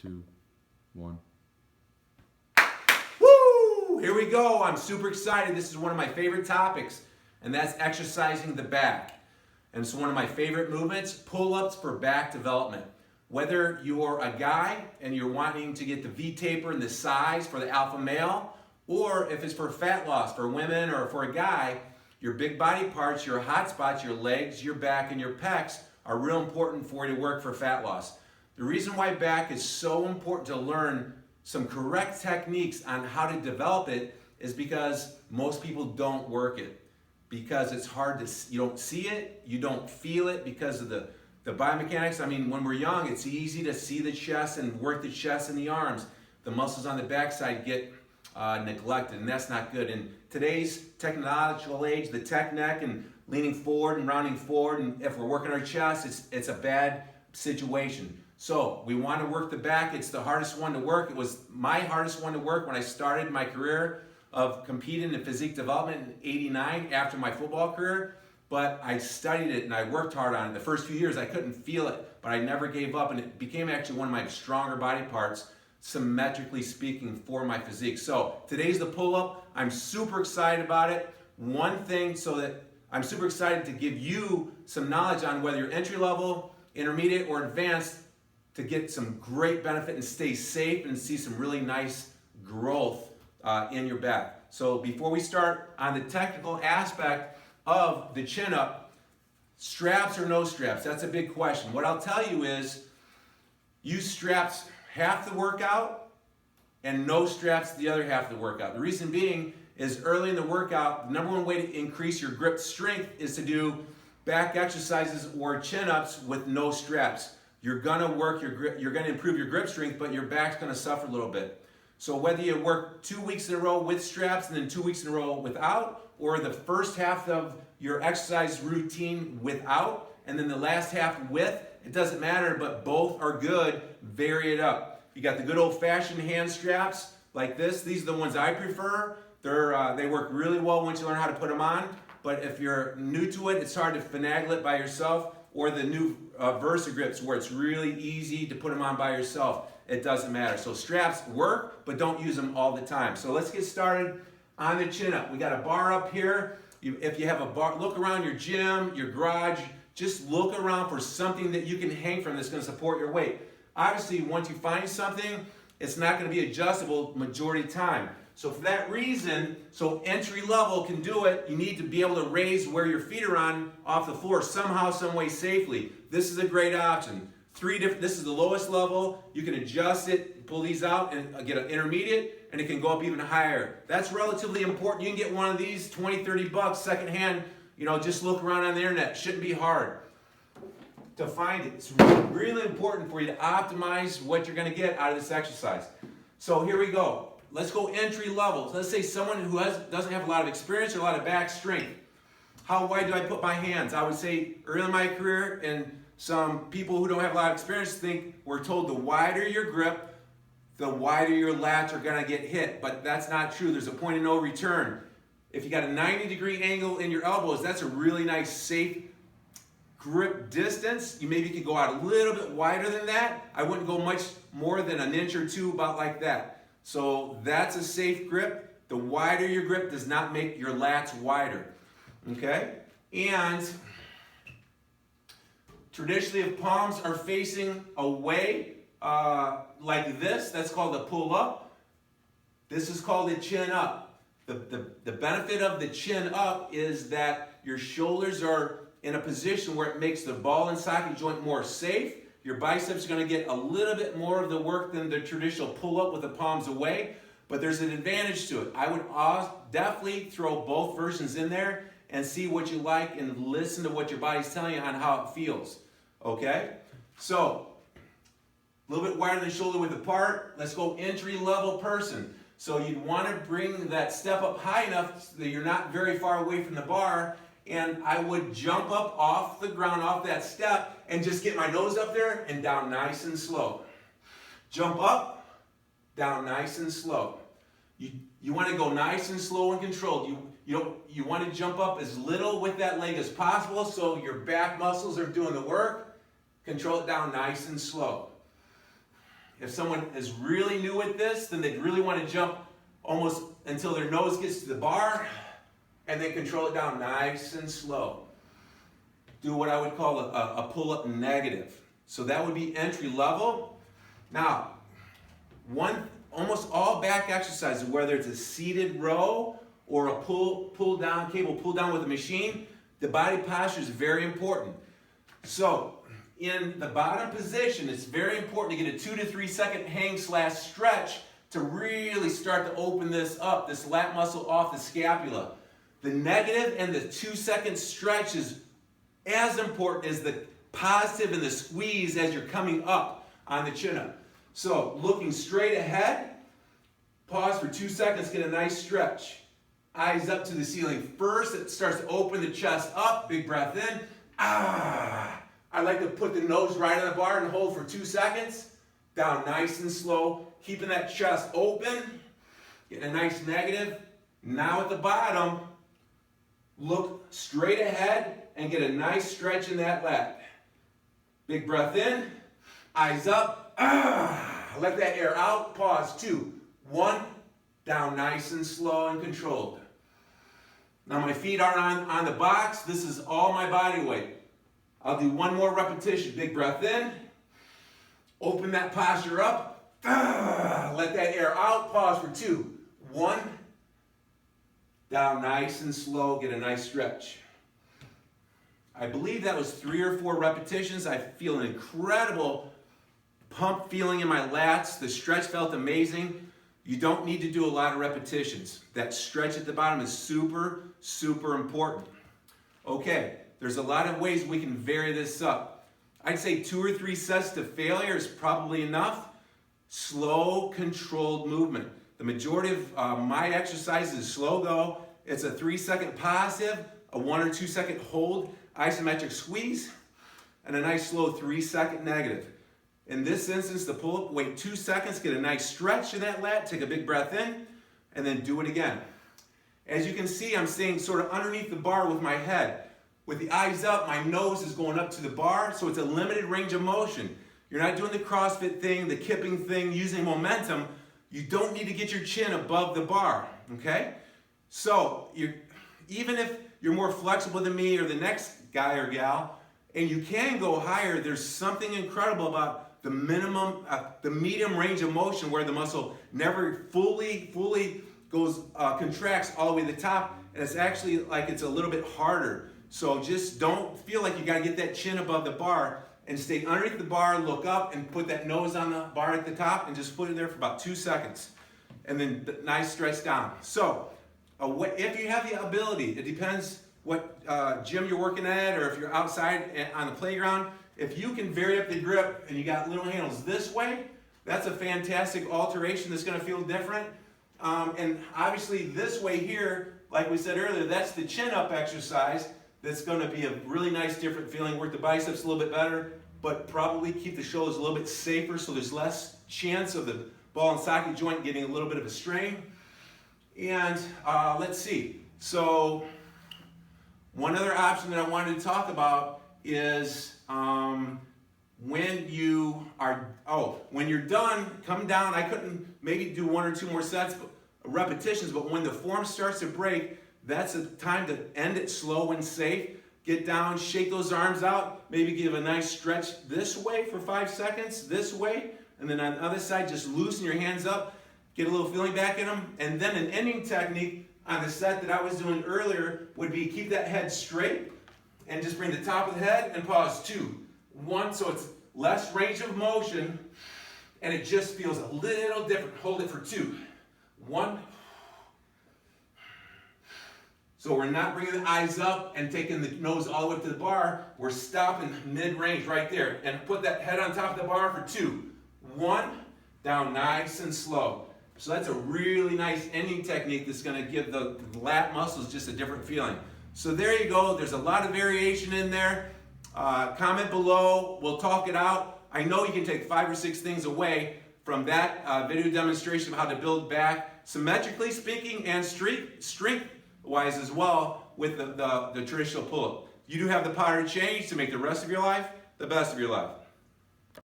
2, 1. Woo! Here we go. I'm super excited. This is one of my favorite topics, and that's exercising the back. And it's one of my favorite movements, pull-ups for back development. Whether you're a guy and you're wanting to get the V-taper and the size for the alpha male, or if it's for fat loss for women or for a guy, your big body parts, your hot spots, your legs, your back, and your pecs are real important for you to work for fat loss. The reason why back is so important to learn some correct techniques on how to develop it is because most people don't work it. Because it's hard to, you don't see it, you don't feel it because of the biomechanics. I mean, when we're young, it's easy to see the chest and work the chest and the arms. The muscles on the backside get neglected, and that's not good. In today's technological age, the tech neck and leaning forward and rounding forward, and if we're working our chest, it's a bad situation. So we want to work the back. It's the hardest one to work. It was my hardest one to work when I started my career of competing in physique development in '89 after my football career. But I studied it and I worked hard on it. The first few years I couldn't feel it, but I never gave up, and it became actually one of my stronger body parts, symmetrically speaking, for my physique. So today's the pull-up. I'm super excited about it. One thing, so that I'm super excited to give you some knowledge on whether you're entry level, intermediate, or advanced, to get some great benefit and stay safe and see some really nice growth in your back. So before we start on the technical aspect of the chin up, straps or no straps, that's a big question. What I'll tell you is use straps half the workout and no straps the other half of the workout. The reason being is early in the workout, the number one way to increase your grip strength is to do back exercises or chin ups with no straps. You're gonna work your grip, you're gonna improve your grip strength, but your back's gonna suffer a little bit. So whether you work 2 weeks in a row with straps and then 2 weeks in a row without, or the first half of your exercise routine without, and then the last half with, it doesn't matter, but both are good. Vary it up. You got the good old-fashioned hand straps like this. These are the ones I prefer. They work really well once you learn how to put them on, but if you're new to it, it's hard to finagle it by yourself, or the new Versa grips where it's really easy to put them on by yourself. It doesn't matter. So straps work, but don't use them all the time. So let's get started on the chin up. We got a bar up here. If you have a bar, look around your gym, your garage, just look around for something that you can hang from that's going to support your weight. Obviously, once you find something, it's not going to be adjustable majority of the time. So for that reason, so entry level can do it, you need to be able to raise where your feet are on off the floor somehow, some way safely. This is a great option. This is the lowest level. You can adjust it, pull these out, and get an intermediate, and it can go up even higher. That's relatively important. You can get one of these, 20, 30 bucks secondhand. Just look around on the internet. Shouldn't be hard to find it. It's really important for you to optimize what you're going to get out of this exercise. So here we go. Let's go entry level. Let's say someone who doesn't have a lot of experience or a lot of back strength. How wide do I put my hands? I would say early in my career, and some people who don't have a lot of experience think we're told the wider your grip, the wider your lats are going to get hit. But that's not true. There's a point of no return. If you got a 90-degree angle in your elbows, that's a really nice, safe grip distance. You maybe could go out a little bit wider than that. I wouldn't go much more than an inch or two, about like that. So that's a safe grip. The wider your grip does not make your lats wider. Okay? And traditionally, if palms are facing away like this, that's called a pull-up. This is called a chin up. The benefit of the chin up is that your shoulders are in a position where it makes the ball and socket joint more safe. Your biceps are going to get a little bit more of the work than the traditional pull-up with the palms away, but there's an advantage to it. I would definitely throw both versions in there and see what you like and listen to what your body's telling you on how it feels. Okay? So, a little bit wider than shoulder width apart. Let's go entry-level person. So you'd want to bring that step up high enough so that you're not very far away from the bar, and I would jump up off the ground, off that step, and just get my nose up there and down nice and slow. Jump up, down nice and slow. You want to go nice and slow and controlled. You want to jump up as little with that leg as possible so your back muscles are doing the work. Control it down nice and slow. if someone is really new at this, then they'd really want to jump almost until their nose gets to the bar, and then control it down nice and slow. Do what I would call a pull-up negative. So that would be entry level. Now, almost all back exercises, whether it's a seated row or a pull down with a machine, the body posture is very important. So in the bottom position, it's very important to get a 2 to 3 second hang/stretch to really start to open this up, this lat muscle off the scapula. The negative and the 2 second stretch is as important as the positive and the squeeze as you're coming up on the chin up. So looking straight ahead, pause for 2 seconds, get a nice stretch. Eyes up to the ceiling. First, it starts to open the chest up, big breath in. I like to put the nose right on the bar and hold for 2 seconds. Down nice and slow, keeping that chest open, getting a nice negative. Now at the bottom, look straight ahead and get a nice stretch in that lat. Big breath in, eyes up, let that air out, pause, 2, 1, down nice and slow and controlled. Now my feet are on the box, this is all my body weight. I'll do one more repetition, big breath in, open that posture up, let that air out, pause for 2, 1, down nice and slow, get a nice stretch. I believe that was 3 or 4 repetitions. I feel an incredible pump feeling in my lats. The stretch felt amazing. You don't need to do a lot of repetitions. That stretch at the bottom is super, super important. Okay, there's a lot of ways we can vary this up. I'd say 2 or 3 sets to failure is probably enough. Slow, controlled movement. The majority of my exercises is slow go. It's a 3 second positive, a 1 or 2 second hold, isometric squeeze, and a nice slow 3 second negative. In this instance, the pull-up, wait 2 seconds, get a nice stretch in that lat, take a big breath in, and then do it again. As you can see, I'm staying sort of underneath the bar with my head. With the eyes up, my nose is going up to the bar, so it's a limited range of motion. You're not doing the CrossFit thing, the kipping thing, using momentum. You don't need to get your chin above the bar, okay? So, even if you're more flexible than me or the next guy or gal, and you can go higher, there's something incredible about the medium range of motion where the muscle never fully goes, contracts all the way to the top, and it's actually like it's a little bit harder. So just don't feel like you gotta get that chin above the bar, and stay underneath the bar, look up, and put that nose on the bar at the top, and just put it there for about 2 seconds. And then nice stretch down. So, if you have the ability, it depends what gym you're working at, or if you're outside on the playground, if you can vary up the grip and you got little handles this way, that's a fantastic alteration that's gonna feel different. And obviously this way here, like we said earlier, that's the chin up exercise. That's gonna be a really nice different feeling. Work the biceps a little bit better, but probably keep the shoulders a little bit safer so there's less chance of the ball and socket joint getting a little bit of a strain. And let's see. So one other option that I wanted to talk about is when you're done, come down. I couldn't maybe do 1 or 2 more sets, repetitions, but when the form starts to break, that's a time to end it slow and safe. Get down, shake those arms out, maybe give a nice stretch this way for 5 seconds, this way, and then on the other side, just loosen your hands up, get a little feeling back in them, and then an ending technique on the set that I was doing earlier would be keep that head straight, and just bring the top of the head and pause 2, 1, so it's less range of motion, and it just feels a little different. Hold it for 2, 1. So we're not bringing the eyes up and taking the nose all the way up to the bar. We're stopping mid-range right there. And put that head on top of the bar for 2, 1, down nice and slow. So that's a really nice ending technique that's gonna give the lat muscles just a different feeling. So there you go, there's a lot of variation in there. Comment below, we'll talk it out. I know you can take 5 or 6 things away from that video demonstration of how to build back, symmetrically speaking and strength-wise as well with the traditional pull-up. You do have the power to change to make the rest of your life the best of your life.